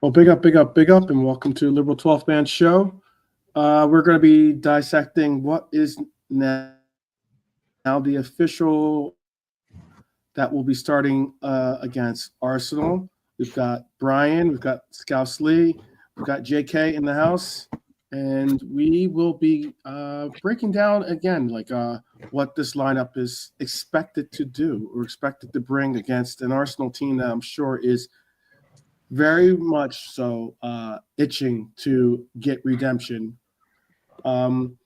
Well, big up, big up, big up, and welcome to Liberal 12th Man Show. We're going to be dissecting what is now the official that will be starting against Arsenal. We've got Brian, we've got Scouse Lee, we've got JK in the house, and we will be breaking down again what this lineup is expected to do or expected to bring against an Arsenal team that I'm sure is very much so itching to get redemption. Bring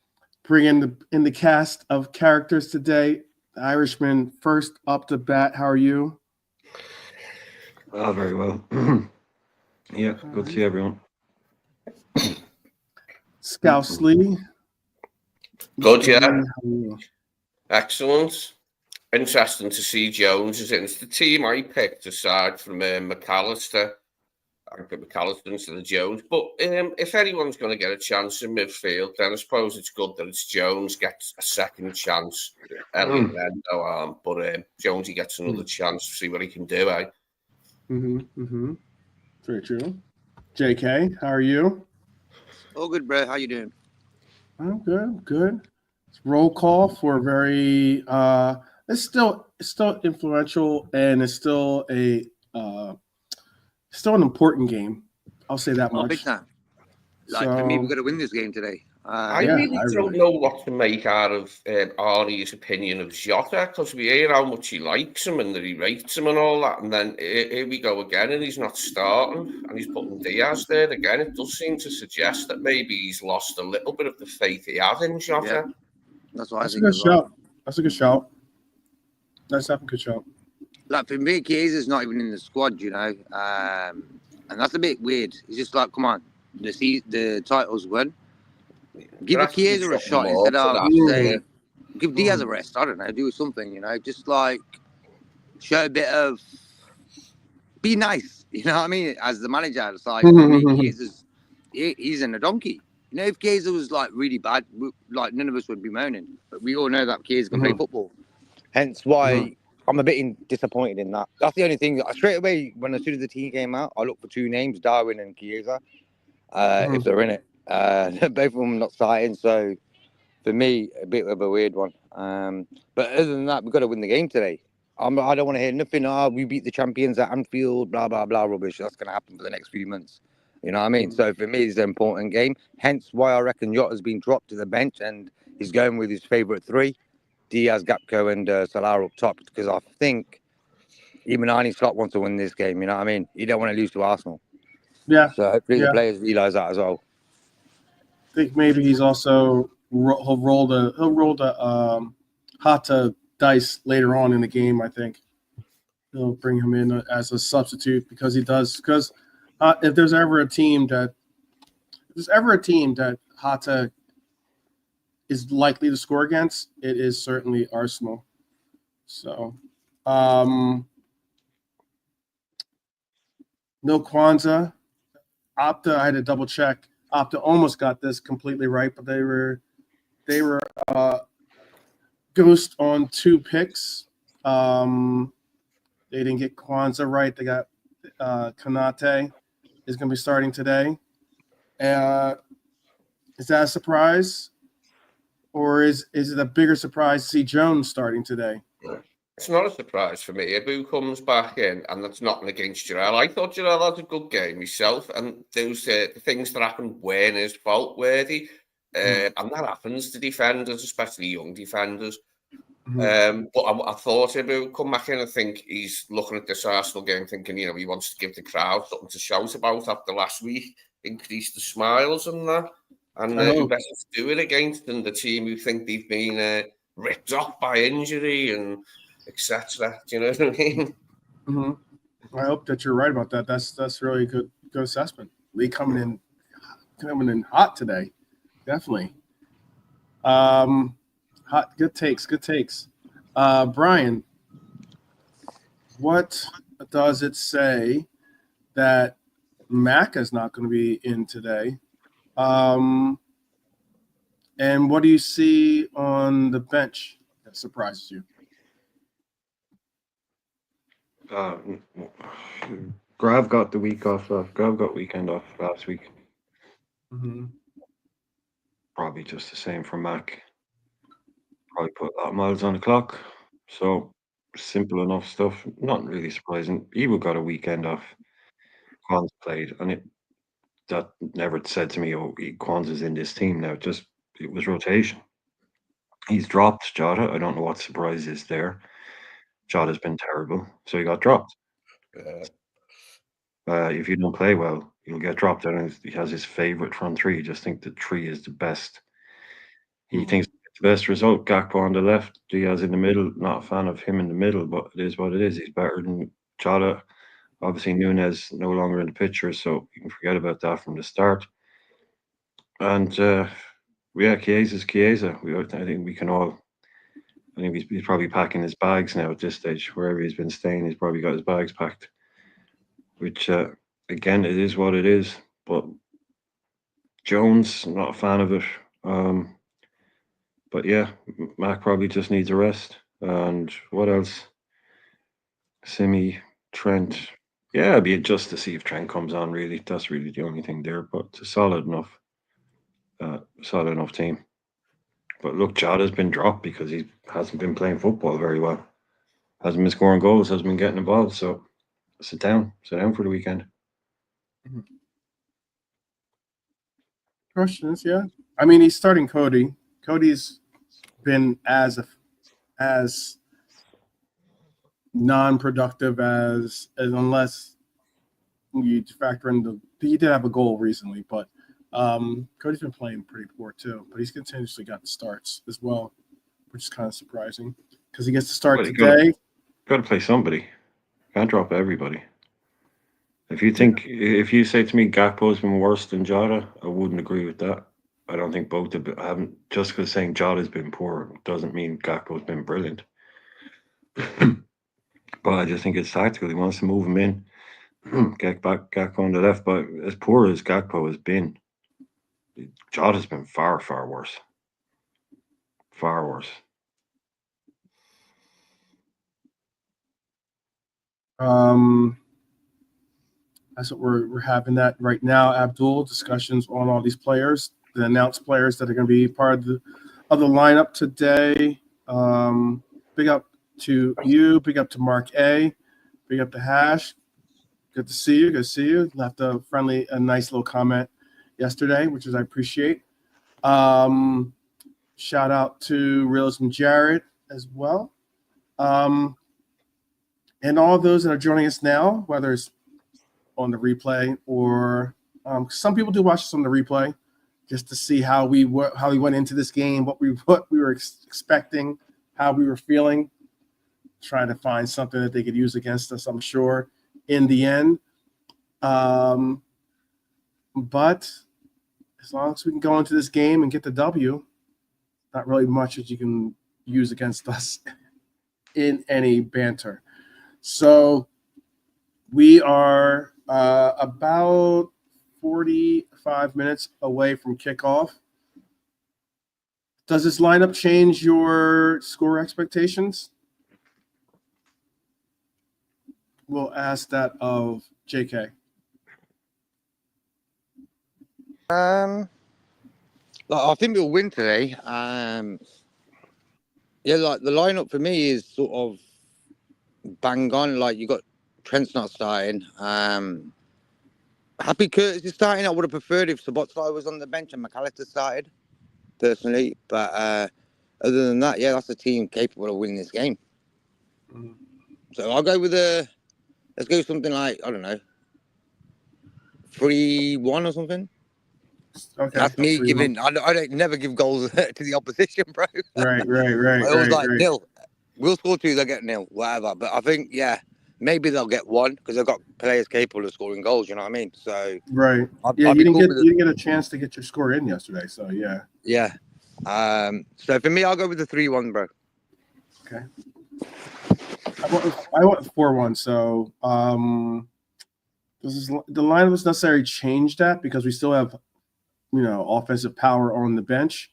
in the cast of characters today. The Irishman first up to bat. How are you? Oh, very well. Yeah, good to see everyone. Scouse Lee. Good, yeah. Excellent. Interesting to see Jones is in. It's the team I picked aside from McAllister. I put McAllister instead of Jones. But if anyone's going to get a chance in midfield, then I suppose it's good that it's Jones gets a second chance. But Jonesy gets another chance to see what he can do, eh? Very true. JK, how are you? Oh, good, bro. How you doing? I'm good. It's roll call for a very it's still influential, and it's still an important game. I'll say that much. Big time. For me, we've got to win this game today. I don't know what to make out of Arnie's opinion of Jota, because we hear how much he likes him and that he rates him and all that, and then here we go again, and he's not starting, and he's putting Diaz there again. It does seem to suggest that maybe he's lost a little bit of the faith he had in Jota. Yeah. That's what That's I a think. good shout. That's a good shout. That's definitely a good shout. Like, for me, Kieza's not even in the squad, you know, and that's a bit weird. It's just like, come on, the title's won. Give Chiesa a shot instead of saying, give Diaz a rest. I don't know, do something, you know, just like show a bit of, be nice, you know what I mean? As the manager, it's like, he's in a donkey. You know, if Chiesa was like really bad, like none of us would be moaning. But we all know that Chiesa can play football. Hence why I'm a bit disappointed in that. That's the only thing. Straight away, as soon as the team came out, I looked for two names, Darwin and Chiesa, if they're in it. Both of them not starting, so for me, a bit of a weird one. But other than that, we've got to win the game today. I don't want to hear nothing. We beat the champions at Anfield, blah, blah, blah, rubbish. That's going to happen for the next few months. You know what I mean? So for me, it's an important game. Hence why I reckon Jota's been dropped to the bench and he's going with his favourite three, Diaz, Gakpo and Salah up top, because I think even Arne Slot wants to win this game. You know what I mean? You don't want to lose to Arsenal. Yeah. So hopefully the players realise that as well. I think maybe he's also he'll roll the Hata dice later on in the game. I think he'll bring him in as a substitute because he does. Because if there's ever a team that Hata is likely to score against, it is certainly Arsenal. So, no Kwanzaa. Opta, I had to double check. Opta almost got this completely right, but they were ghost on two picks. They didn't get Kwanzaa right. They got Kanate is going to be starting today. Is that a surprise, or is it a bigger surprise to see Jones starting today? It's not a surprise for me. Ibu comes back in, and that's nothing against Jarrell. I thought Jarrell had a good game himself, and those the things that happened weren't his fault worthy, and that happens to defenders, especially young defenders. But I thought Ibu would come back in. I think he's looking at this Arsenal game, thinking, you know, he wants to give the crowd something to shout about after last week, increase the smiles and that, and who better to do it against than the team who think they've been ripped off by injury and etc. Do you know what I mean? I hope that you're right about that. That's really good assessment. Lee coming in hot today, definitely. Hot, good takes. Brian, what does it say that Mac is not going to be in today? And what do you see on the bench that surprises you? Grav got the week off. Grav got weekend off last week. Mm-hmm. Probably just the same for Mac. Probably put a lot of miles on the clock. So simple enough stuff. Not really surprising. Evo got a weekend off. Quans played, and that never said to me, "Oh, Quans is in this team now." Just it was rotation. He's dropped Jota. I don't know what surprise is there. Jota's been terrible, so he got dropped. If you don't play well, you'll get dropped. And he has his favorite front three. I just think the three is the best. He thinks it's the best result. Gakpo on the left, Diaz in the middle. Not a fan of him in the middle, but it is what it is. He's better than Jota. Obviously, Nunes no longer in the picture, so you can forget about that from the start. And Chiesa's Chiesa. I think we can all. I think he's probably packing his bags now at this stage. Wherever he's been staying, he's probably got his bags packed. Which, again, it is what it is. But Jones, not a fan of it. But yeah, Mac probably just needs a rest. And what else? Simi, Trent. Yeah, it'd be just to see if Trent comes on, really. That's really the only thing there. But it's a solid enough team. But look, Jota's been dropped because he hasn't been playing football very well. Hasn't been scoring goals, hasn't been getting involved. So sit down for the weekend. Questions, yeah. I mean, he's starting Cody. Cody's been as non-productive as unless you factor in he did have a goal recently, but Cody's been playing pretty poor too. But he's continuously got the starts as well, which is kind of surprising because he gets to start today. Got to play somebody. Can't drop everybody. If you say to me Gakpo's been worse than Jota, I wouldn't agree with that. I don't think both haven't. Just because saying Jota's been poor doesn't mean Gakpo's been brilliant. But I just think it's tactical. He wants to move him in, get back Gakpo on the left. But as poor as Gakpo has been, Jota's been far, far worse. Far worse. That's what we're having that right now. Abdul, discussions on all these players, the announced players that are going to be part of the lineup today. Big up to you. Big up to Mark A. Big up to Hash. Good to see you. Good to see you. Left a nice little comment yesterday, which I appreciate. Shout out to Realism Jared as well. And all those that are joining us now, whether it's on the replay or some people do watch us on the replay just to see how we went into this game, what we were expecting, how we were feeling, trying to find something that they could use against us, I'm sure, in the end. But as long as we can go into this game and get the W, not really much that you can use against us in any banter. So we are about 45 minutes away from kickoff. Does this lineup change your score expectations? We'll ask that of JK. I think we'll win today. Yeah, like the lineup for me is sort of bang on. Like you got Trent's not starting. Happy Curtis is starting. I would have preferred if Szoboszlai was on the bench and McAllister started, personally. But other than that, yeah, that's a team capable of winning this game. So I'll go with let's go something like, I don't know, 3-1 or something. Okay. That's me giving. I don't never give goals to the opposition, bro. Right. I always nil. We'll score 2, they'll get nil, whatever. But I think, yeah, maybe they'll get 1 because they've got players capable of scoring goals. You know what I mean? So right. You didn't get a chance to get your score in yesterday. So yeah. Yeah. So for me, I'll go with the 3-1, bro. Okay. I went 4-1. So the line was necessarily changed that because we still have, offensive power on the bench.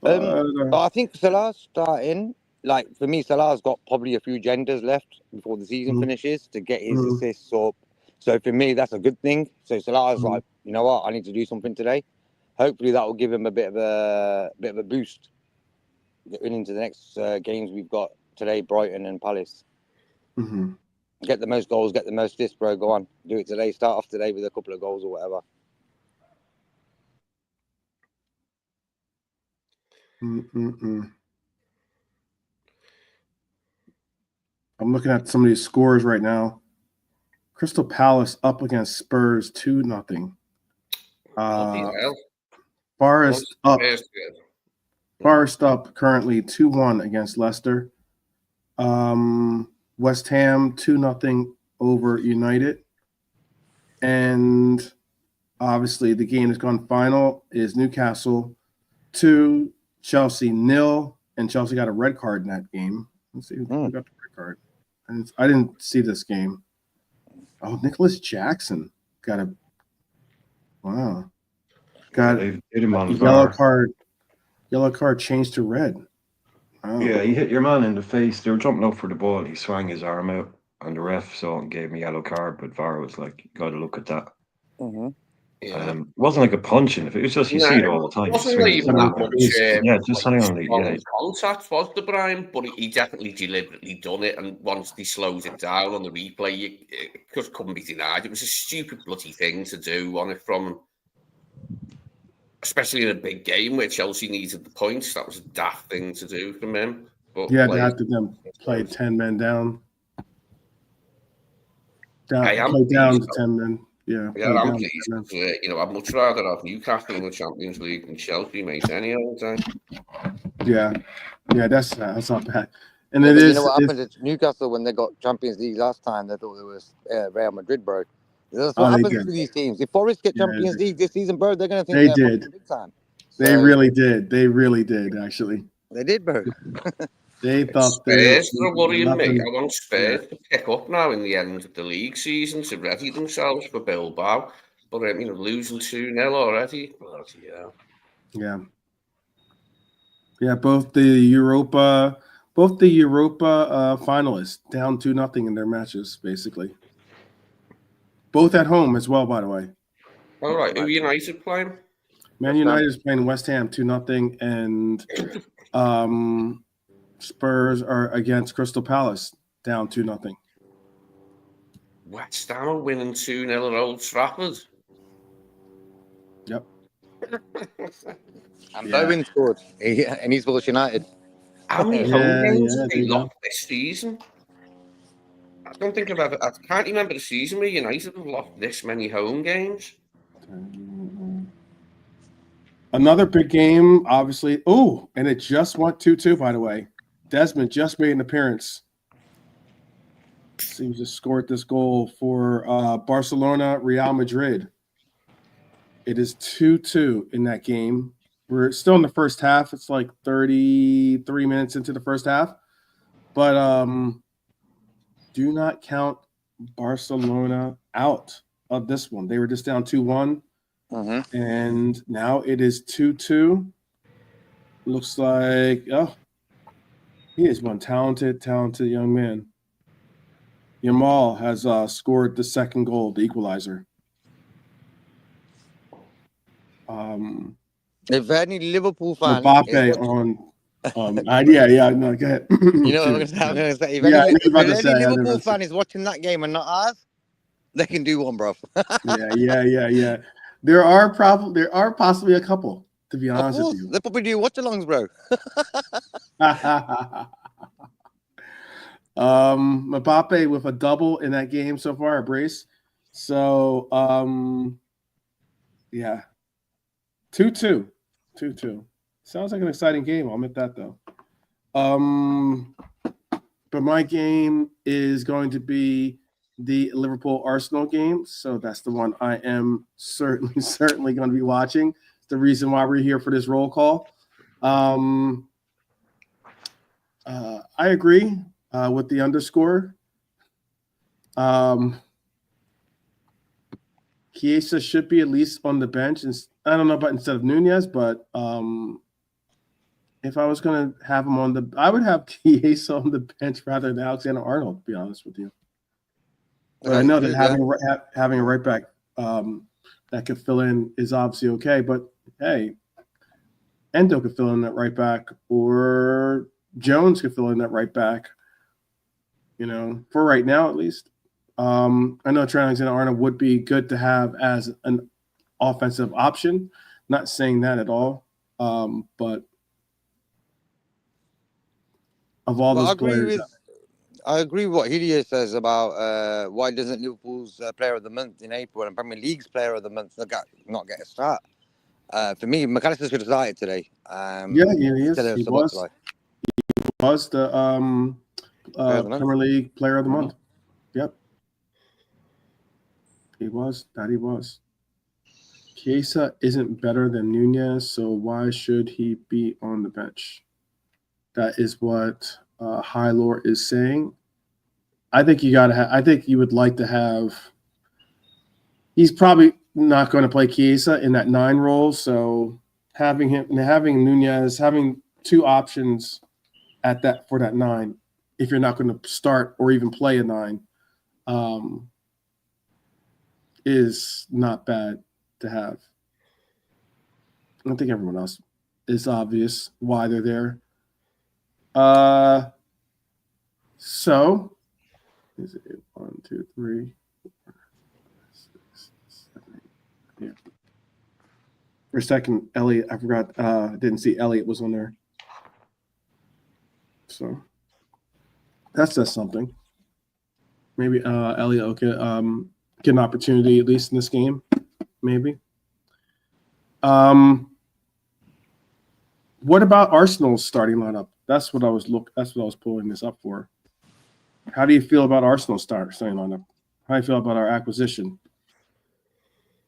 I think Salah's starting. like for me, Salah's got probably a few genders left before the season finishes to get his assists up. So for me, that's a good thing. So Salah's like, you know what, I need to do something today. Hopefully that will give him a bit of a boost getting into the next games we've got today, Brighton and Palace. Mm-hmm. Get the most goals, get the most assists, bro. Go on, do it today. Start off today with a couple of goals or whatever. I'm looking at some of these scores right now. Crystal Palace up against Spurs 2-0. Forest up. Forest up currently 2-1 against Leicester. West Ham 2-0 over United. And obviously the game that's gone final is Newcastle 2, Chelsea 0, and Chelsea got a red card in that game. Let's see who got the red card. I didn't see this game. Oh, Nicholas Jackson got a They've hit him on yellow VAR. card. Yellow card changed to red. Wow. Yeah, he hit your man in the face. They were jumping up for the ball. He swung his arm out, and the ref saw it and gave him a yellow card. But VAR was like, "You got to look at that." Yeah. It wasn't like a punching. If it was just you see it all the time. It wasn't even that much. Just hang on. Yeah, contact was the Brian, but he definitely deliberately done it. And once he slows it down on the replay, it just couldn't be denied. It was a stupid bloody thing to do on it from him, especially in a big game where Chelsea needed the points. That was a daft thing to do from him. But yeah, they had to play 10 men down. Play down to 10 men. Yeah, I'm pleased. I'd much rather have Newcastle in the Champions League than Chelsea, mate, any old time. Yeah, that's not bad. And Yeah, it is. You know what happened to Newcastle when they got Champions League last time? They thought it was Real Madrid, bro. That's what happens to these teams. If Forest get Champions League this season, bro, they're going to think they're big time. So, they really did. They really did, actually. They did, bro. They thought Spurs are worrying me. I want Spurs to pick up now in the end of the league season to ready themselves for Bilbao. But losing 2-0 already. Bloody hell. Yeah. Both the Europa finalists down 2-0 in their matches, basically. Both at home as well, by the way. All right. Who United playing? Man United is playing West Ham 2-0, and Spurs are against Crystal Palace down 2-0. West Ham are winning 2-0 at Old Trafford. Yep. And Bowen scored, and he's for United. How many home games have they lost this season? I don't think I can't remember the season where United have lost this many home games. Another big game, obviously. Oh, and it just went 2-2, by the way. Desmond just made an appearance. Seems to scored this goal for Barcelona, Real Madrid. It is 2-2 in that game. We're still in the first half. It's like 33 minutes into the first half. But do not count Barcelona out of this one. They were just down 2-1. And now it is 2-2. Looks like, he is one talented young man. Yamal has scored the second goal, the equalizer. If any Liverpool fan, Mbappe on, no, go ahead. You know what I'm going to say? If any Liverpool fan is watching that game and not ours, they can do one, bro. Yeah. There are possibly a couple, to be honest with you. They probably do watch-alongs, bro. Mbappe with a double in that game so far, a brace. So, 2-2. Sounds like an exciting game. I'll admit that, though. But my game is going to be the Liverpool-Arsenal game. So that's the one I am certainly going to be watching. It's the reason why we're here for this roll call. I agree with the underscore. Chiesa should be at least on the bench. And I don't know about instead of Nunez, but in if I was going to have him I would have Chiesa on the bench rather than Alexander-Arnold, to be honest with you. But I know that having a right back that could fill in is obviously okay. But hey, Endo could fill in that right back, or Jones could fill in that right back. For right now at least. I know Trent Alexander-Arnold would be good to have as an offensive option. Not saying that at all, but of all those players. I agree with what Hillier says about why doesn't Liverpool's Player of the Month in April and Premier League's Player of the Month not get a start? For me, McAllister should have started today. He is. He was the Premier League Player of the Month. Yep. He was. Chiesa isn't better than Nunez, so why should he be on the bench? That is what High Lore is saying. I think you got to I think you would like to have. He's probably not going to play Chiesa in that 9 role, so having Nunez, having 2 options for that 9, if you're not going to start or even play a 9, is not bad to have. I think everyone else is obvious why they're there. So is it 1, 2, 3, 4, 5, 6, 7, 8? Yeah. For a second, Elliot, I forgot. Didn't see Elliot was on there. So that says something. Maybe Elliot will get an opportunity at least in this game. Maybe. What about Arsenal's starting lineup? That's what I was pulling this up for. How do you feel about Arsenal's starting lineup? How do you feel about our acquisition?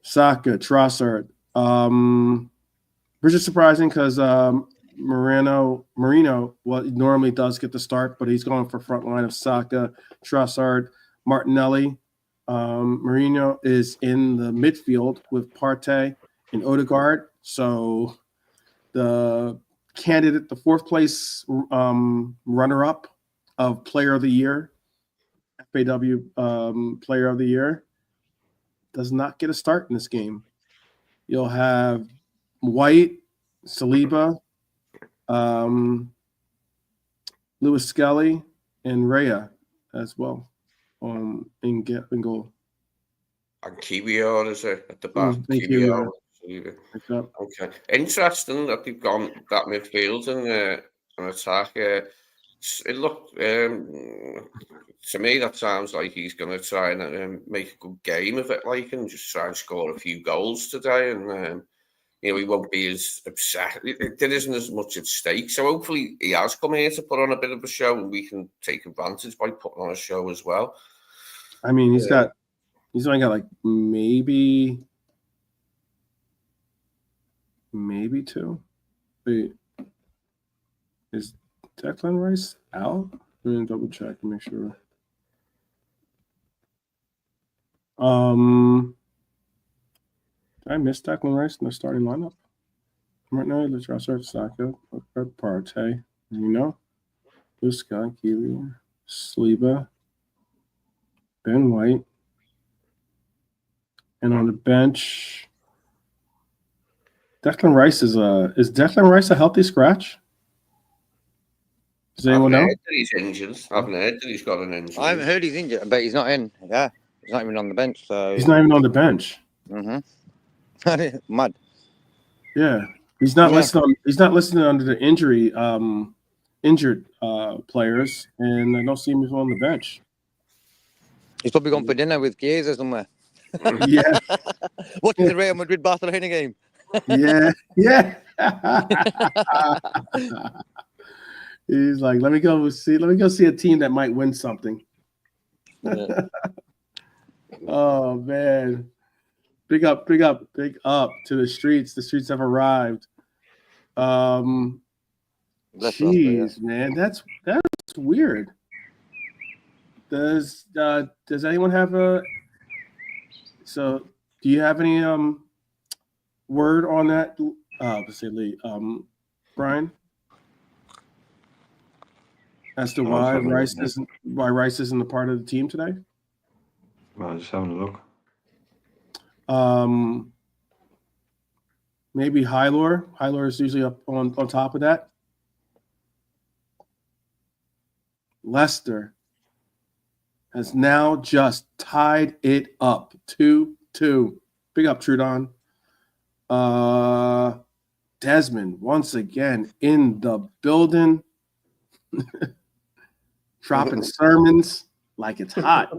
Saka, Trossard. Which is surprising because Marino normally does get the start, but he's going for front line of Saka, Trossard, Martinelli. Mourinho is in the midfield with Partey and Odegaard. So the 4th place runner-up of Player of the Year, FAW Player of the Year, does not get a start in this game. You'll have White, Saliba, Lewis Skelly, and Raya as well in goal. And Kiwior is at the back. Kiwior. Okay. Interesting that they've gone that midfield and attack. It looked to me that sounds like he's going to try and make a good game of it, and just try and score a few goals today. And he won't be as upset. There isn't as much at stake, so hopefully he has come here to put on a bit of a show, and we can take advantage by putting on a show as well. I mean, he's only got like maybe 2. Wait, is Declan Rice out? Let me double check to make sure. Did I miss Declan Rice in the starting lineup? Right now, let's Trossard, Saka, Partey, Busquets, Kiwior, Saliba, Ben White, and on the bench, Declan Rice is Declan Rice a healthy scratch? Does anyone know? He's injured. I haven't heard that he's got an injury. I haven't heard he's injured, but he's not in. Yeah, he's not even on the bench. So he's not even on the bench. Mad. Yeah, he's not listed. He's not listed under the injured players, and I don't see him on the bench. He's probably gone for dinner with Chiesa somewhere. Yeah, watching the Real Madrid Barcelona game. Yeah. He's like, let me go see a team that might win something. Yeah. Oh man. Big up to the streets. The streets have arrived. Jeez, man, that's weird. Does anyone have do you have any word on that? Let's say Lee. Brian? as to Oh, why sorry. Rice isn't a part of the team today. Well, just having a look. Maybe Hylor. Hylor is usually up on top of that. Leicester has now just tied it up 2-2. Big up, Trudon. Desmond once again in the building, dropping sermons like it's hot.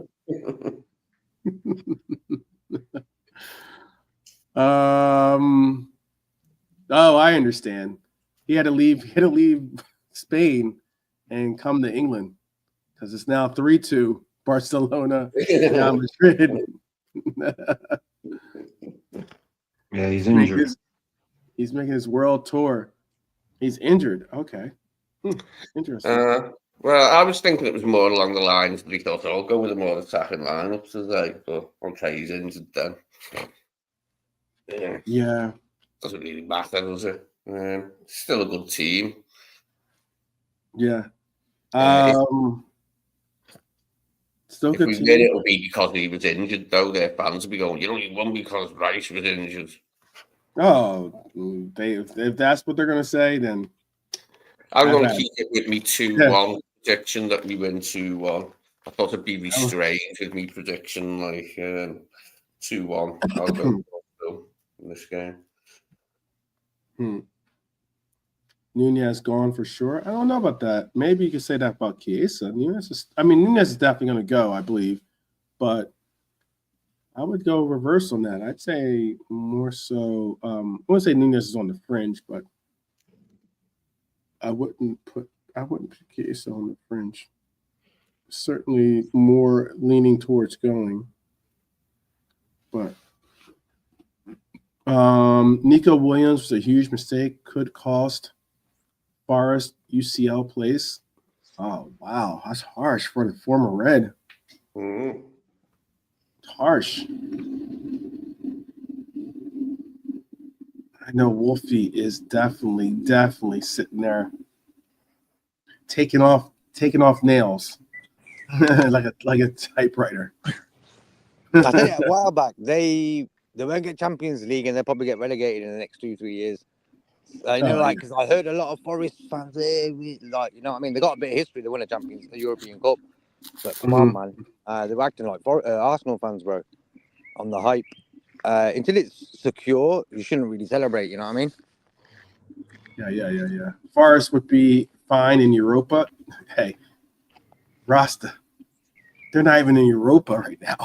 Oh, I understand. He had to leave Spain and come to England because it's now 3-2 Barcelona down Madrid. Yeah, he's injured. He's making his world tour. He's injured. Okay. Interesting. Well, I was thinking it was more along the lines that he thought, I'll go with a more attacking lineup today, but okay, he's injured then. Yeah. Doesn't really matter, does it? Still a good team. Yeah. Still If good we team. win, it'll be because he was injured, though. Their fans will be going, you only won because Rice was injured. Oh, if that's what they're going to say, then I'm going to keep it with me 2-1 prediction that we win 2-1. I thought it'd be restrained with me prediction, like 2-1. I'll go in this game. Nunez gone for sure. I don't know about that. Maybe you could say that about Chiesa. Nunez is definitely going to go, I believe, but I would go reverse on that. I'd say more so. I wouldn't say Nunez is on the fringe, but I wouldn't put Chiesa on the fringe. Certainly more leaning towards going, but Nico Williams was a huge mistake. Could cost Forest UCL place. Oh wow, that's harsh for the former Red. Harsh. I know Wolfie is definitely sitting there taking off nails like a typewriter. I said it a while back. They won't get Champions League and they'll probably get relegated in the next 2-3 years. Because I heard a lot of Forest fans there, like, you know what I mean? They got a bit of history. They won a European Cup. But come on, man. They were acting like Arsenal fans, bro, on the hype. Until it's secure, you shouldn't really celebrate, you know what I mean? Yeah. Forest would be fine in Europa. Hey, Rasta, they're not even in Europa right now.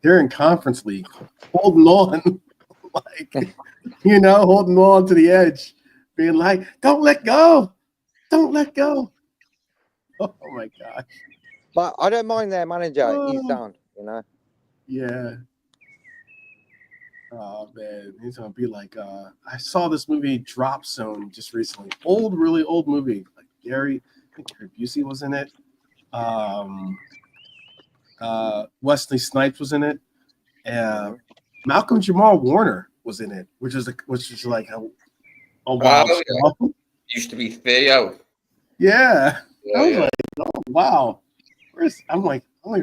They're in Conference League, holding on, holding on to the edge, being like, don't let go. Oh my gosh. But I don't mind their manager. He's sound, you know? Yeah. Oh, man. He's going to be like, I saw this movie, Drop Zone, just recently. Really old movie. Like Gary Busey was in it. Wesley Snipes was in it. Malcolm Jamal Warner was in it, which is like a wild stuff. Used to be Theo. Yeah. I was like, oh, wow. I'm like, I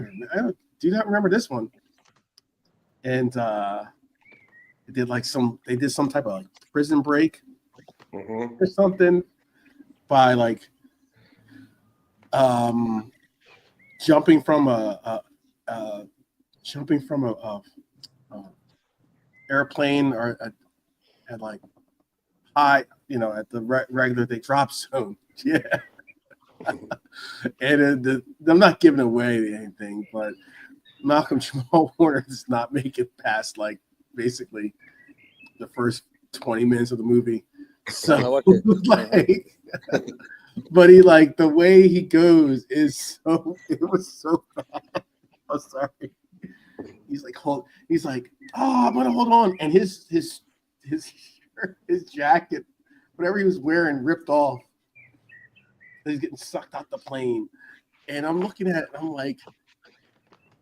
do not remember this one. And they did some type of like prison break or something by like jumping from a airplane or at like high, at the regular they drop zone. Yeah. And I'm not giving away anything, but Malcolm Jamal Warner does not make it past like basically the first 20 minutes of the movie. So like, but he like the way he goes is it was so bad. I'm sorry. He's like, oh, I'm gonna hold on, and his shirt, his jacket, whatever he was wearing, ripped off. He's getting sucked out the plane, and I'm looking at it. And I'm like,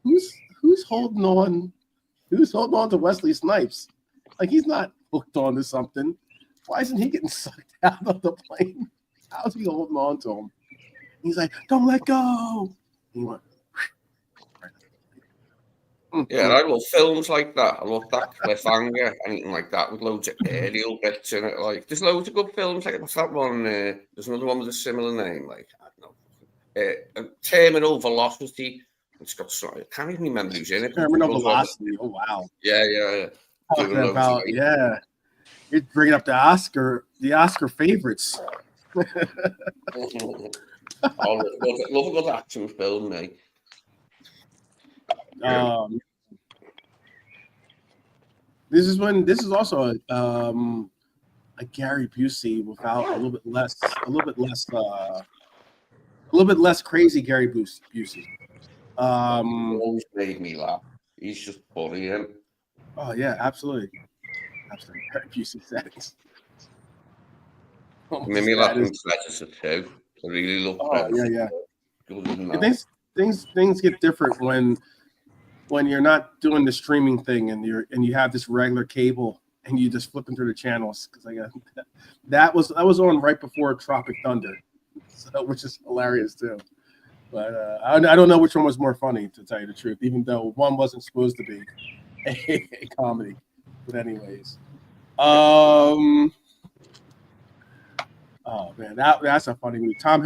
who's holding on? Who's holding on to Wesley Snipes? Like he's not hooked on to something. Why isn't he getting sucked out of the plane? How's he holding on to him? He's like, "Don't let go." He went. Yeah, I love films like that. I love that cliffhanger, anything like that, with loads of aerial bits in it. Like, there's loads of good films. Like, what's that one? There's another one with a similar name. Like, I don't know, Terminal Velocity. It's got sorry, I can't even remember who's in it. Terminal Velocity. Oh wow. Yeah. Talking about you're bringing up the Oscar favorites. I love a good action film, mate. This is also a Gary Busey without a little bit less crazy Gary Busey. Always made me laugh. He's just funny, him. Oh yeah, absolutely. Gary Busey settings. Made me laugh in Predator too. I really love Predator. Yeah. Things get different when you're not doing the streaming thing and you have this regular cable and you just flipping through the channels, because that was on right before Tropic Thunder, so, which is hilarious too. But I don't know which one was more funny, to tell you the truth, even though one wasn't supposed to be a comedy. But anyways, oh man, that's a funny movie. Tom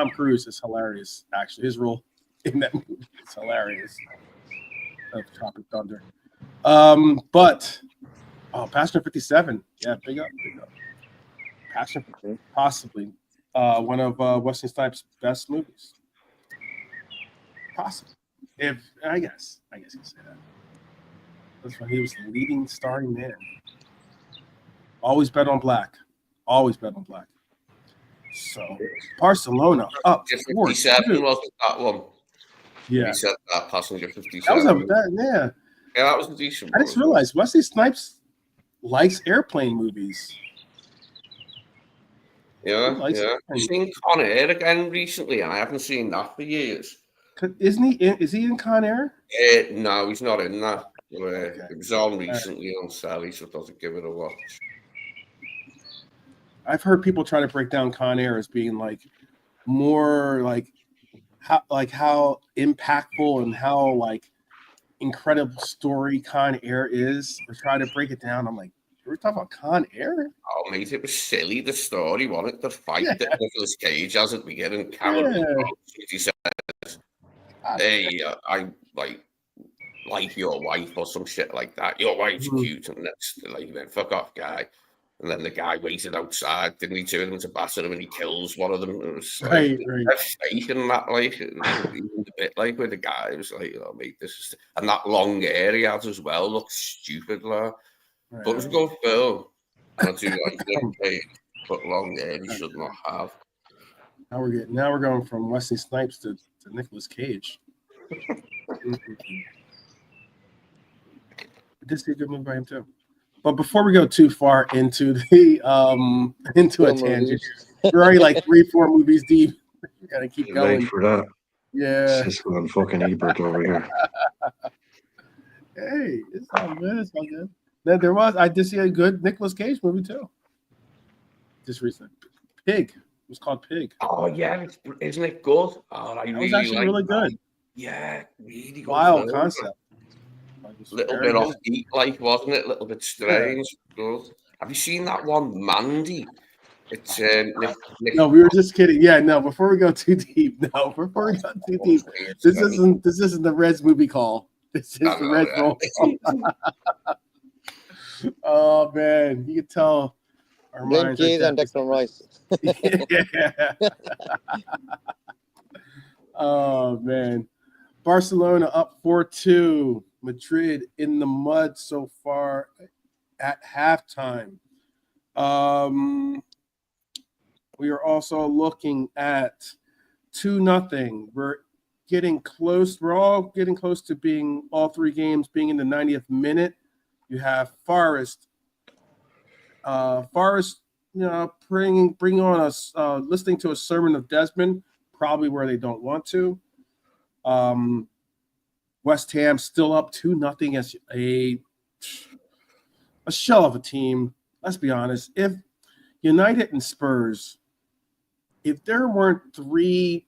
Cruise is hilarious. Actually, his role in that movie is hilarious. Of Tropic Thunder. But Passenger 57, yeah, big up. Passenger, possibly one of Wesley Snipes' best movies. Possibly, if I guess you say that. That's when he was the leading starring man. Always bet on black. So Barcelona up 57 wasn't that one? Yeah, he said that Passenger 57. Yeah, that was a decent one. I just realized Wesley Snipes likes airplane movies. Yeah. I've seen Con Air again recently, and I haven't seen that for years. Is he in Con Air? No, he's not in that. It was on recently on Sally, so it doesn't give it a watch. I've heard people try to break down Con Air as being like more how impactful and how like incredible story Con Air is. Or try to break it down. I'm like, we're talking about Con Air? Oh, mate, it was silly. The story wanted the fight that Nicolas Cage has at the beginning. Cameron, he says, "Hey, I like your wife," or some shit like that. Your wife's cute, and that's like, then fuck off, guy. And then the guy waited outside, didn't he? Turn him into batter him, and he kills one of them. It was like, fake and that, like, even a bit like with the guy. It was like, oh, mate, this is, and that long hair he has as well looks stupid, like. But it was a good film. I do like it, but long hair he should not have. Now we're going from Wesley Snipes to Nicolas Cage. This is a good movie by him too. But before we go too far into the into a tangent, we're already like 3-4 movies deep. We gotta keep going. Late for that. Yeah. Siskel and fucking Ebert over here. Hey, it's all good. It's all good. Then I did see a good Nicolas Cage movie too. Just recently, Pig. It was called Pig. Oh yeah, isn't it good? Oh, it was actually really good. Yeah, really good. Wild concept. Little bit off beat, like, wasn't it? A little bit strange. Yeah. Good. Have you seen that one, Mandy? It's No, we were just kidding. Yeah, no. Before we go too deep, this isn't the Reds movie call. This is the Reds roll. Oh man, you can tell our minds are and Declan Rice. Yeah. Oh man, Barcelona up 4-2. Madrid in the mud so far at halftime. We are also looking at 2-0. We're getting close. We're all getting close to being all 3 games being in the 90th minute. You have Forest, bringing on us, listening to a sermon of Desmond, probably where they don't want to. West Ham still up 2-0 as a shell of a team. Let's be honest. If United and Spurs if there weren't 3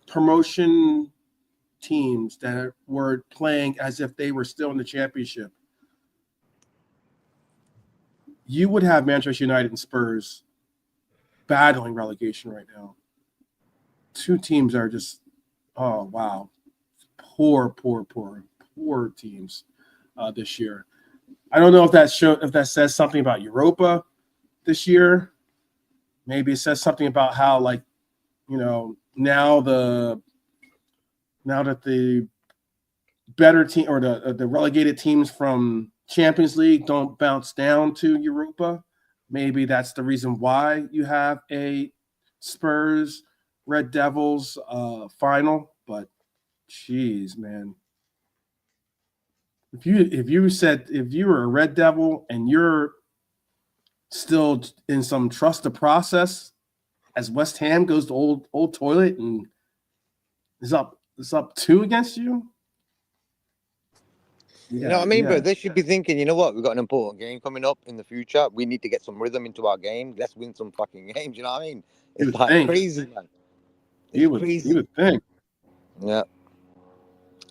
promotion teams that were playing as if they were still in the championship, you would have Manchester United and Spurs battling relegation right now. 2 teams are just, oh wow, poor teams this year. I don't know if that says something about Europa this year. Maybe it says something about how, like, you know, now that the better team or the relegated teams from Champions League don't bounce down to Europa. Maybe that's the reason why you have a Spurs Red Devils final. But geez, man, if you were a Red Devil and you're still in some trust the process as West Ham goes to old toilet and is up 2 against you. You know what I mean, bro? They should be thinking, you know what? We've got an important game coming up in the future. We need to get some rhythm into our game. Let's win some fucking games. You know what I mean? It's like crazy, man. You would think. Yeah.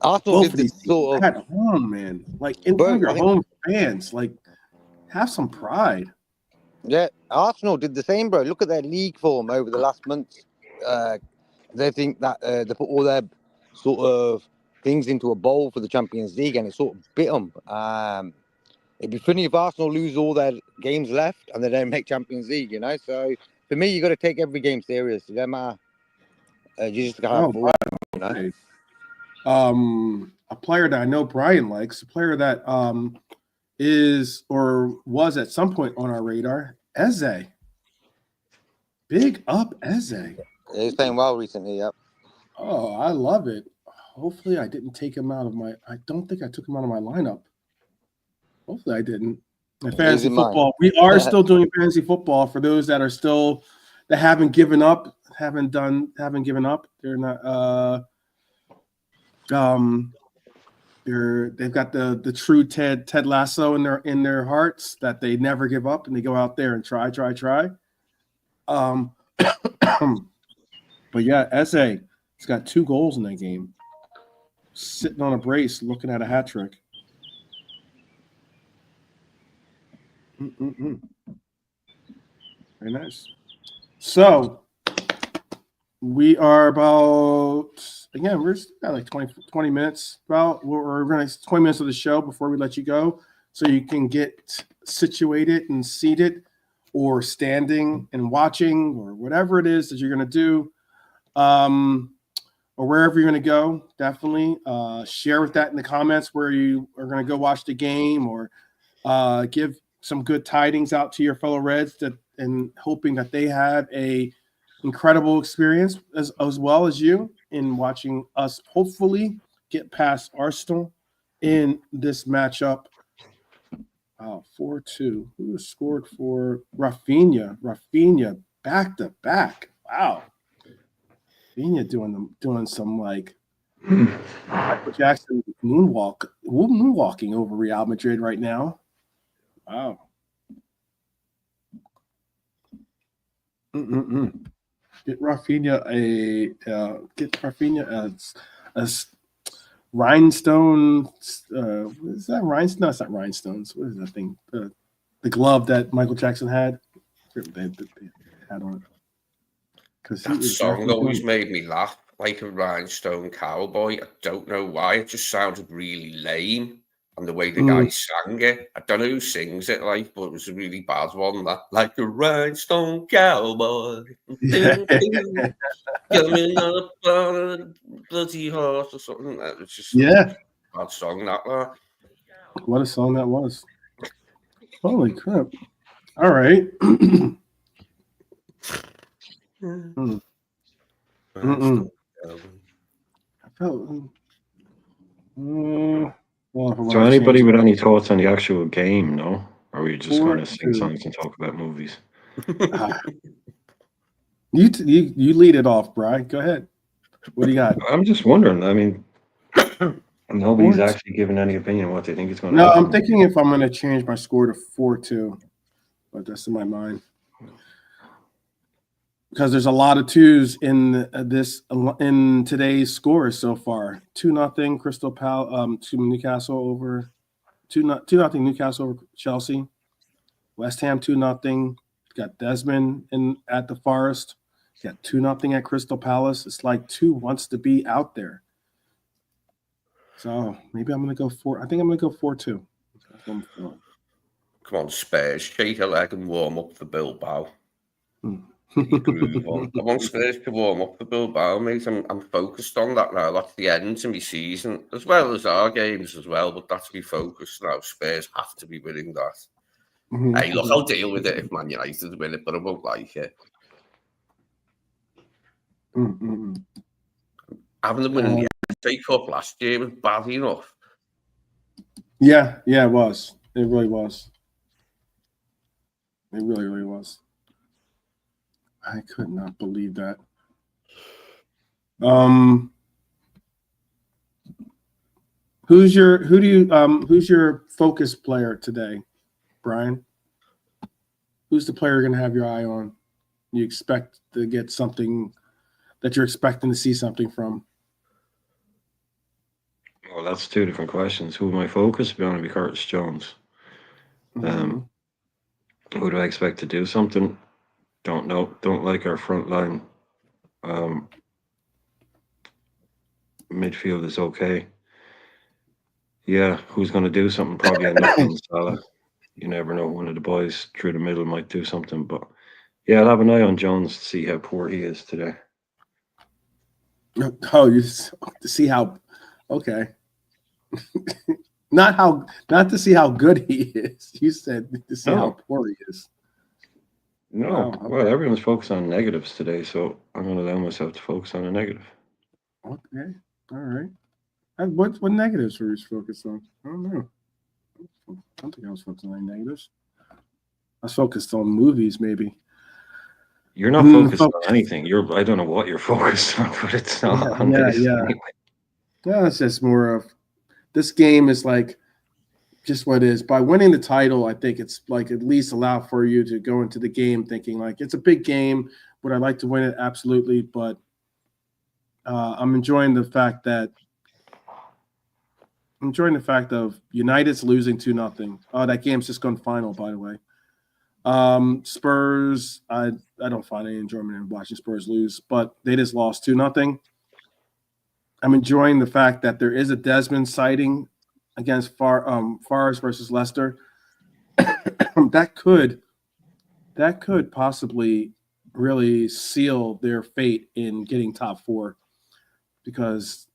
Arsenal Both did this sort of at home, man. Like in front of your home fans. Like, have some pride. Yeah, Arsenal did the same, bro. Look at their league form over the last month. They think that they put all their sort of things into a bowl for the Champions League, and it sort of bit them. It'd be funny if Arsenal lose all their games left and they don't make Champions League, you know? So, for me, you got to take every game serious. It doesn't matter. You just got to have fun, you know? A player that I know Brian likes, a player that is or was at some point on our radar, Eze. Big up Eze. He's playing well recently, yep. Oh, I love it. Hopefully I didn't take him out of my – I don't think I took him out of my lineup. Hopefully I didn't. My fantasy football. We are still doing fantasy football for those that are still – that haven't given up, haven't given up. They're not they've got the true Ted Lasso in their hearts that they never give up and they go out there and try. But yeah, Eze, he's got 2 goals in that game. Sitting on a brace, looking at a hat trick. Very nice. So we are about, again, we're got like 20 minutes. We're going to 20 minutes of the show before we let you go, so you can get situated and seated or standing and watching or whatever it is that you're going to do. Or wherever you're going to go, definitely share with that in the comments where you are going to go watch the game, or give some good tidings out to your fellow Reds and hoping that they have a incredible experience as well as you in watching us hopefully get past Arsenal in this matchup. 4-2. Who scored for Rafinha? Rafinha back to back. Wow. Rafinha doing some like Michael Jackson moonwalking over Real Madrid right now. Wow. Get Rafinha a rhinestone. Is that rhinestone? No, it's not rhinestones. What is that thing? The glove that Michael Jackson had. They had on it. That song always made me laugh, like a rhinestone cowboy. I don't know why. It just sounded really lame. And the way the guy sang it, I don't know who sings it, like, but it was a really bad one. That, like a rhinestone cowboy, coming up on a bloody horse or something. That was just a bad song. That. What a song that was! Holy crap! All right. So anybody with any thoughts on the actual game, no? Or are we just going to sing songs and talk about movies? You lead it off, Brian. Go ahead. What do you got? I'm just wondering. I mean, nobody's actually given any opinion on what they think it's going to happen. No, I'm thinking if I'm going to change my score to 4-2, but that's in my mind. because there's a lot of twos in in today's scores so far. 2-0 Crystal Palace, Newcastle over 2-0 Newcastle over Chelsea. West Ham 2-0. Got Desmond at the Forest. Got 2-0 at Crystal Palace. It's like 2 wants to be out there. So maybe I'm gonna go 4. I think I'm gonna go 4-2. Come on, Spurs, shake a leg and warm up for Bilbao. Groove on. I want Spurs to warm up for Bilbao, mate. I'm focused on that now. That's the end to my season, as well as our games as well. But that's my focus now. Spurs have to be winning that. Hey, look, I'll deal with it if Man United win it, but I won't like it. Having them winning the FA Cup last year was bad enough. Yeah, it was. It really was. It really, really was. I could not believe that. Who's your focus player today, Brian? Who's the player you're going to have your eye on? You expect to get something that you're expecting to see something from? Well, that's 2 different questions. Who am I focused? Going to be Curtis Jones. Who do I expect to do something? Don't know. Don't like our front line. Midfield is okay. Yeah, who's going to do something? Probably end up on Salah. You never know. One of the boys through the middle might do something. But yeah, I'll have an eye on Jones to see how poor he is today. Oh, to see how? Okay. Not to see how good he is. You said to see how poor he is. No, okay. Well, everyone's focused on negatives today, so I'm going to allow myself to focus on a negative. Okay, all right. What negatives were you focused on? I don't know. I don't think I was focused on any negatives. I was focused on movies, maybe. You're not focused on anything. I don't know what you're focused on, but it's not on this anyway. Yeah, it's just more of this game is like just what it is. By winning the title, I think it's like at least allow for you to go into the game thinking like it's a big game. Would I like to win it? Absolutely. But I'm enjoying the fact of United's losing 2-0. Oh, that game's just gone final, by the way. Spurs, I don't find any enjoyment in watching Spurs lose, but they just lost 2-0. I'm enjoying the fact that there is a Desmond sighting against Forest versus Leicester. that could possibly really seal their fate in getting top 4, because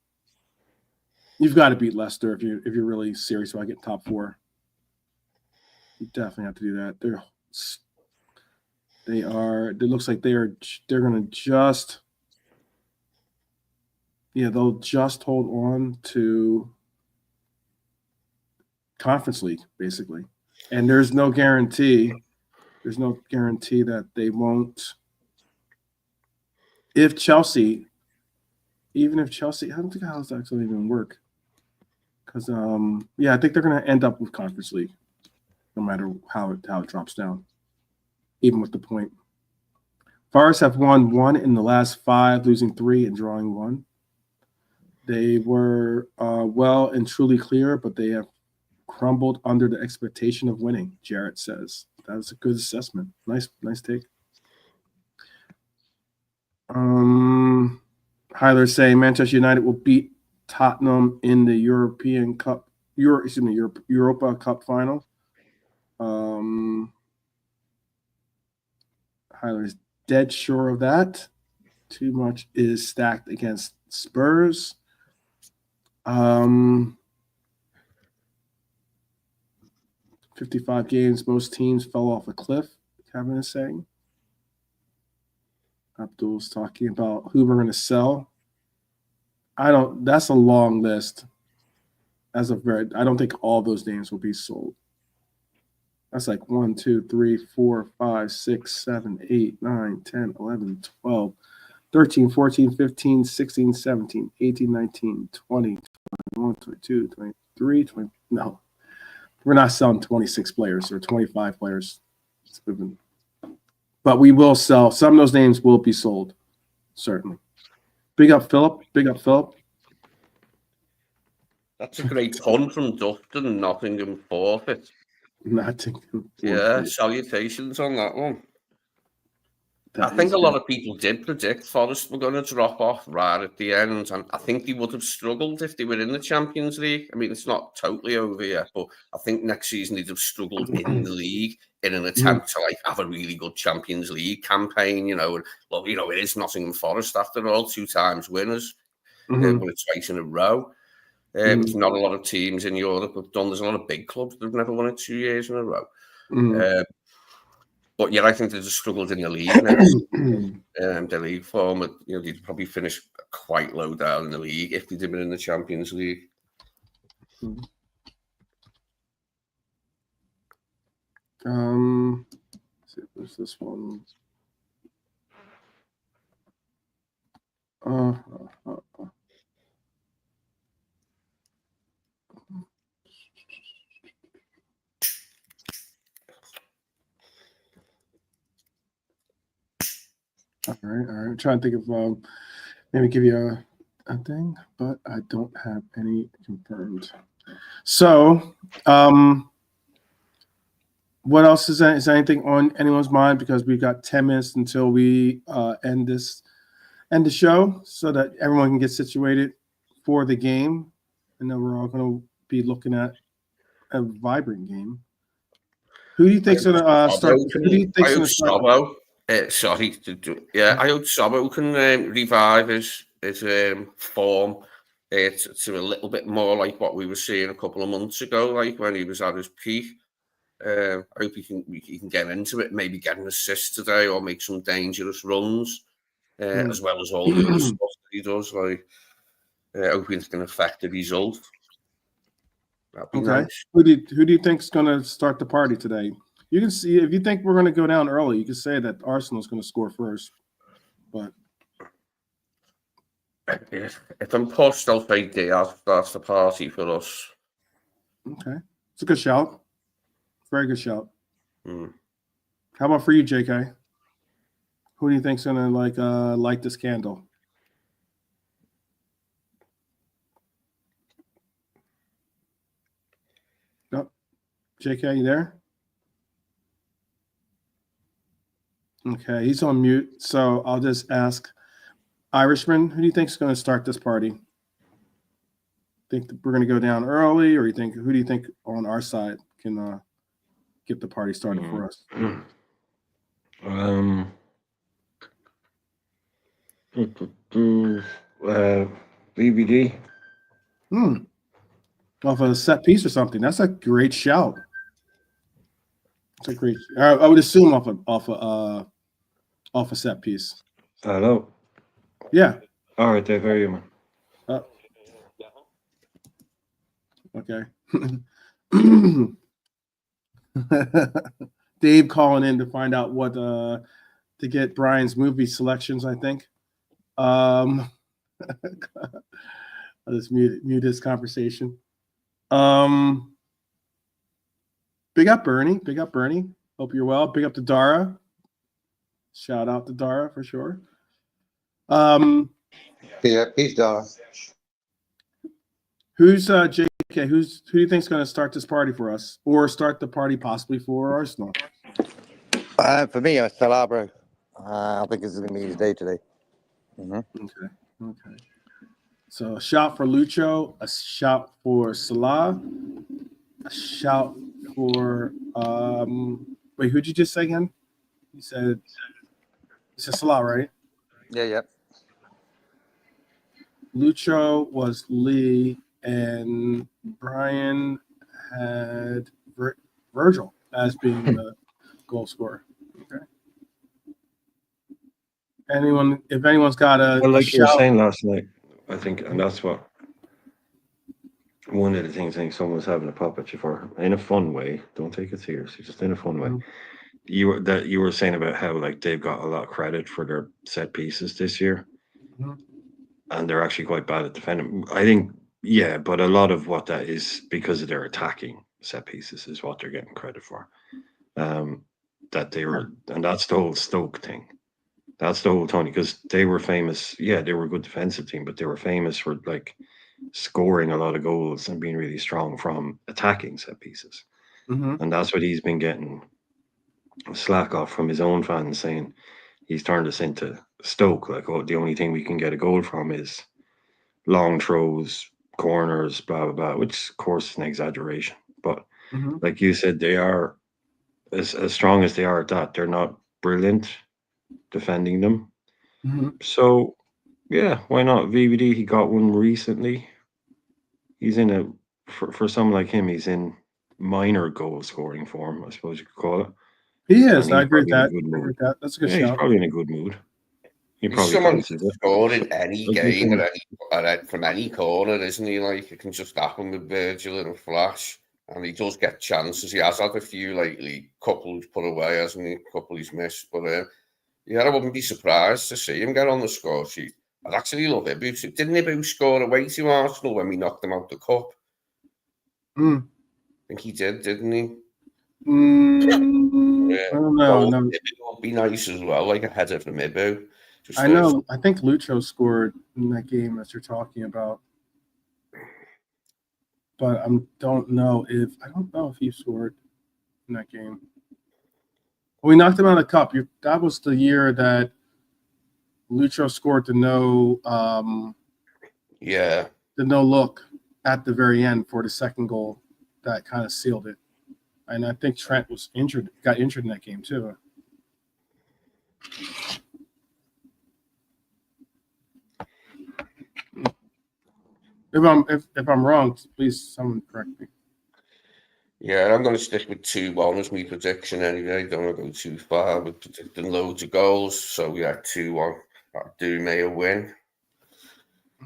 you've got to beat Leicester if you're really serious about getting top 4. You definitely have to do that. It looks like they're going to just. Yeah, they'll just hold on to Conference League, basically. And there's no guarantee. There's no guarantee that they won't. Even if Chelsea, I don't think how that's actually even work. Because, I think they're going to end up with Conference League, no matter how it drops down, even with the point. Forest have won 1 in the last 5, losing 3 and drawing 1. They were well and truly clear, but they have crumbled under the expectation of winning, Jarrett says. That was a good assessment. Nice take. Hyler's saying Manchester United will beat Tottenham in the Europa Cup final. Hyler's dead sure of that. Too much is stacked against Spurs. 55 games, most teams fell off a cliff, Kevin is saying. Abdul's talking about who we're going to sell. That's a long list. I don't think all those names will be sold. That's like 1, 2, 3, 4, 5, 6, 7, 8, 9, 10, 11, 12, 13, 14, 15, 16, 17, 18, 19, 20, 21, 22, 23, 20. No. We're not selling 26 players or 25 players. but we will sell. Some of those names will be sold, certainly. Big up, Philip. Big up, Philip. That's a great pun from Dustin, Nottingham forfeit. Nottingham. Yeah, salutations on that one. That I think is a lot good. of people did predict Forest were going to drop off right at the end, and I think they would have struggled if they were in the Champions League. I mean, it's not totally over yet, but I think next season they'd have struggled in the league in an attempt to like have a really good Champions League campaign. You know, and well, you know, it is Nottingham Forest after all, 2 times winners, won it twice in a row. It's not a lot of teams in Europe have done. There's a lot of big clubs that have never won it 2 years in a row. But yeah, I think they just struggled in the league next. The league form, you know, they'd probably finish quite low down in the league if they'd been in the Champions League. Let's see, where's this one? All right. I'm trying to think of maybe give you a thing, but I don't have any confirmed. So, what else is anything on anyone's mind? Because we've got 10 minutes until we end the show, so that everyone can get situated for the game, and then we're all going to be looking at a vibrant game. Who do you think's going to start? Who do you think's going to start? I hope Sobbo can revive his form to a little bit more like what we were seeing a couple of months ago, like when he was at his peak. I hope he can get into it, maybe get an assist today or make some dangerous runs, as well as all the other stuff that he does. Like, hoping it can affect the result. That'd be nice. Who do you think's going to start the party today? You can see if you think we're going to go down early, you can say that Arsenal's going to score first. But if I'm pushed, I'll say Diaz starts the party for us. Okay, it's a good shout. Very good shout. How about for you, JK? Who do you think's going to light this candle? Nope. JK, you there? Okay, he's on mute. So I'll just ask Irishman, who do you think is going to start this party? Think that we're going to go down early, or who do you think on our side can get the party started for us? BBD. Off a set piece or something. That's a great shout. It's a great. I would assume off a set piece. Hello. Yeah. All right, Dave. How are you, man? Okay. Dave calling in to find out what to get Brian's movie selections, I think. I'll just mute this conversation. Big up, Bernie. Big up, Bernie. Hope you're well. Big up to Dara. Shout out to Dara for sure. Yeah, peace, Dara. Who's JK? Who do you think's going to start this party for us, or start the party possibly for Arsenal? For me, it's Salah, bro. I think this is going to be his day today. Okay. So a shout for Lucho, a shout for Salah, a shout for wait, who'd you just say again? You said Salah, right? Yeah. Lucho was Lee, and Brian had Virgil as being the goal scorer. Okay. If anyone's got Well, like you were saying last night, I think, and that's what one of the things I think someone was having a pop at you for, in a fun way. Don't take it seriously, just in a fun way. You were saying about how like they've got a lot of credit for their set pieces this year, and they're actually quite bad at defending. I think, yeah, but a lot of what that is because of their attacking set pieces is what they're getting credit for. that they were, and that's the whole Stoke thing. That's the whole Tony, because they were famous. Yeah, they were a good defensive team, but they were famous for like scoring a lot of goals and being really strong from attacking set pieces. Mm-hmm. And that's what he's been getting slack off from his own fans, saying he's turned us into Stoke. Like, oh, the only thing we can get a goal from is long throws, corners, blah blah blah. Which, of course, is an exaggeration. But Mm-hmm. like you said, they are as strong as they are at that. They're not brilliant defending them. Mm-hmm. So yeah, why not? VVD, he got one recently. He's in a for someone like him, he's in minor goal scoring form, I suppose you could call it. He is. And I he's agree with probably in a that. good I agree mood. with that. That's a good Yeah, he's shout. probably in a good mood. He He's probably someone who fancies can it. score in any Like you game said. from any corner, isn't he? Like, it can just happen with Virgil in a flash. And he does get chances. He has had a few lately, couple he's put away, hasn't he? Couple he's missed. But yeah, I wouldn't be surprised to see him get on the score sheet. I'd actually love Ibu. Didn't Ibu score away to Arsenal when we knocked them out the cup? Mm. I think he did, didn't he? I don't know. Well, No, Ibu would be nice as well, like a header from Ibu. Just I know. I think Lucho scored in that game that you're talking about, but I don't know if he scored in that game. Well, we knocked him out of the cup. That was the year that Lucho scored the no look at the very end for the second goal that kind of sealed it. And I think Trent got injured in that game too. If I'm wrong, please someone correct me. Yeah, I'm going to stick with 2-1 as my prediction anyway. Don't want to go too far. We're predicting loads of goals, so we had 2-1. May win.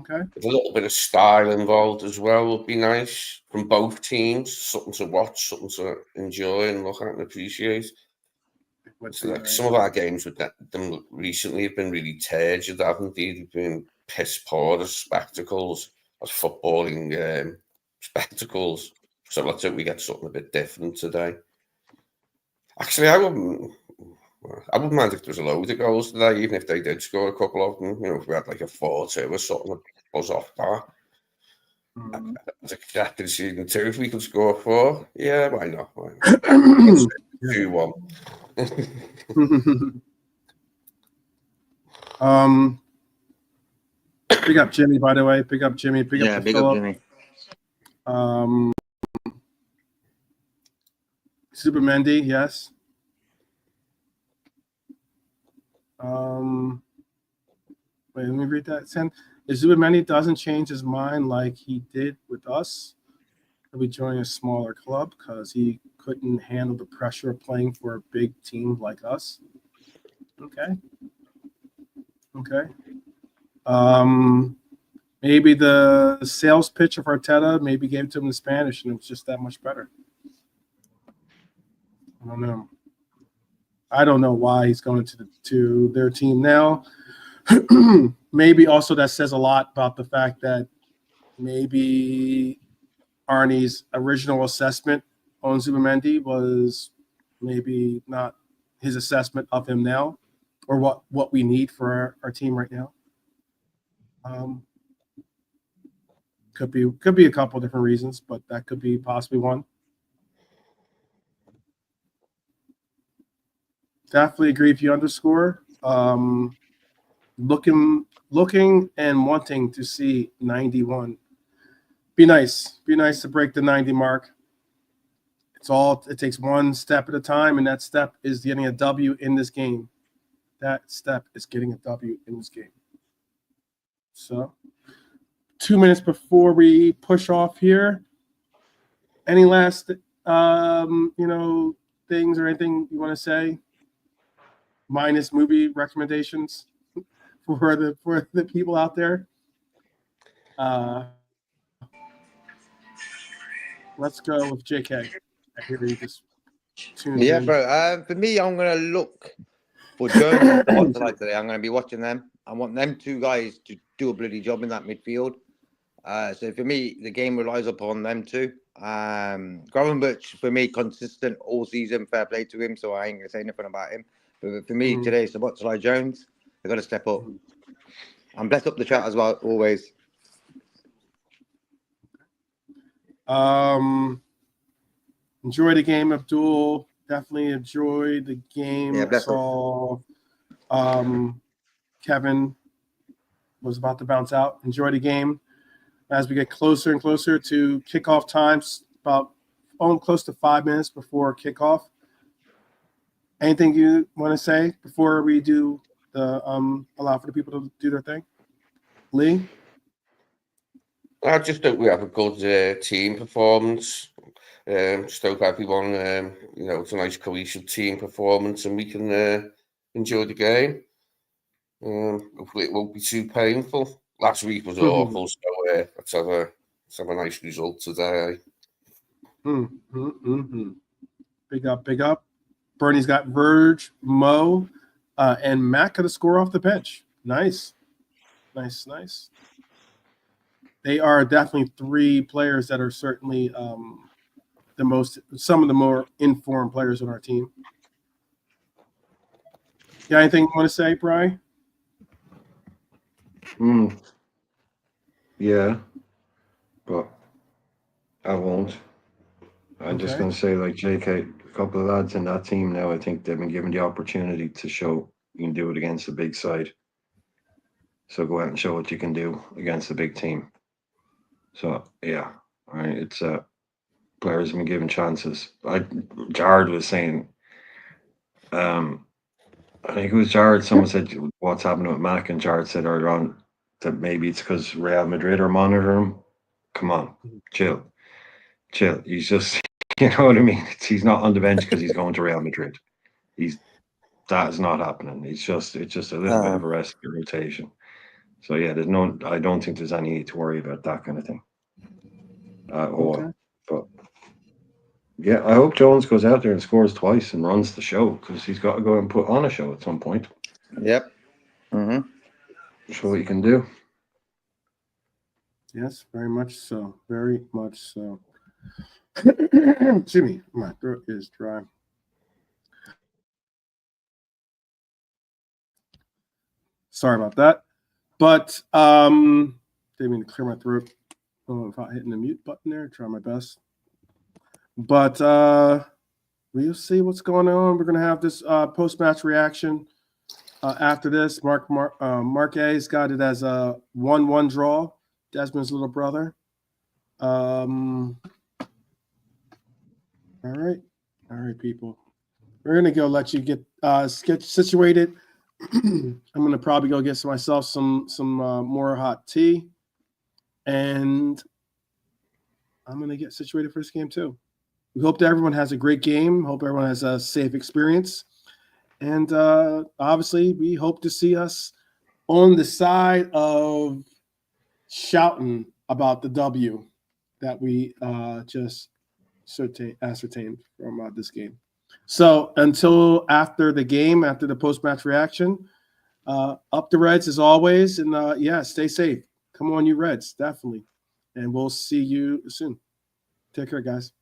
Okay. With a little bit of style involved as well would be nice from both teams. Something to watch, something to enjoy and look at and appreciate. Some of our games with them recently have been really turgid, haven't they? They've been piss poor as spectacles, as footballing spectacles. So let's hope we get something a bit different today. Actually, I wouldn't mind if there was a load of goals today, even if they did score a couple of them. You know, if we had like a 4-2 or something that buzz off that. Mm-hmm. I could see the 2 if we could score 4. Yeah, why not? 2-1. Big up Jimmy, by the way. Big up Jimmy. Big up Jimmy. Super Mendy, yes. Wait, let me read that. If Zubimendi doesn't change his mind like he did with us, he'll be joining a smaller club because he couldn't handle the pressure of playing for a big team like us. Okay. Maybe the sales pitch of Arteta maybe gave it to him in Spanish and it was just that much better. I don't know why he's going to their team now. Maybe also that says a lot about the fact that maybe Arnie's original assessment on Zubimendi was maybe not his assessment of him now, or what we need for our team right now. Could be a couple different reasons, but that could be possibly one. Definitely agree with you, underscore. Looking and wanting to see 91. Be nice to break the 90 mark. It takes one step at a time, and that step is getting a W in this game. That step is getting a W in this game. So 2 minutes before we push off here, any last things or anything you want to say? Minus movie recommendations for the people out there. Let's go with JK. I hear you just tuned in. Bro. For me, I'm gonna look for Jones and Barca today. I'm gonna be watching them. I want them two guys to do a bloody job in that midfield. So for me, the game relies upon them two. Gravenberch, for me, consistent all season. Fair play to him, so I ain't going to say nothing about him. But for me, today, Szoboszlai Jones, they've got to step up. And bless up the chat as well, always. Enjoy the game, Abdul. Definitely enjoy the game. Yeah, bless Saw Kevin was about to bounce out. Enjoy the game. As we get closer and closer to kickoff times, about close to 5 minutes before kickoff. Anything you want to say before we do the allow for the people to do their thing? Lee? I just hope we have a good team performance. Just hope everyone, it's a nice cohesive team performance and we can enjoy the game. Hopefully it won't be too painful. Last week was awful, so let's have a nice result today. Big up. Bernie's got Verge, Mo, and Matt got a score off the bench. Nice. They are definitely 3 players that are certainly some of the more informed players on our team. Got anything you want to say, Brian? Yeah, but I won't. I'm just going to say, like JK, a couple of lads in that team now, I think they've been given the opportunity to show you can do it against the big side. So go out and show what you can do against the big team. So, yeah, all right, it's players have been given chances. Jared was saying, I think it was Jared, someone said, what's happening with Mac? And Jared said earlier on that maybe it's because Real Madrid are monitoring him. Come on, chill. He's just, you know what I mean? He's not on the bench because he's going to Real Madrid. That is not happening. It's just a little bit of a rest rotation. So yeah, I don't think there's any need to worry about that kind of thing. But yeah, I hope Jones goes out there and scores twice and runs the show because he's got to go and put on a show at some point. Yep. Show what you can do. Yes, very much so. Excuse me, my throat is dry. Sorry about that. But didn't mean to clear my throat without hitting the mute button there. Try my best. But we'll see what's going on. We're going to have this post-match reaction after this. Marquez got it as a 1-1 draw. Desmond's little brother. All right, people. We're gonna go let you get situated. I'm gonna probably go get myself some more hot tea, and I'm gonna get situated for this game too. We hope that everyone has a great game. Hope everyone has a safe experience, and obviously we hope to see us on the side of shouting about the W that we just ascertained from this game. So until after the game, after the post-match reaction, up the Reds as always. And stay safe. Come on, you Reds, definitely. And we'll see you soon. Take care, guys.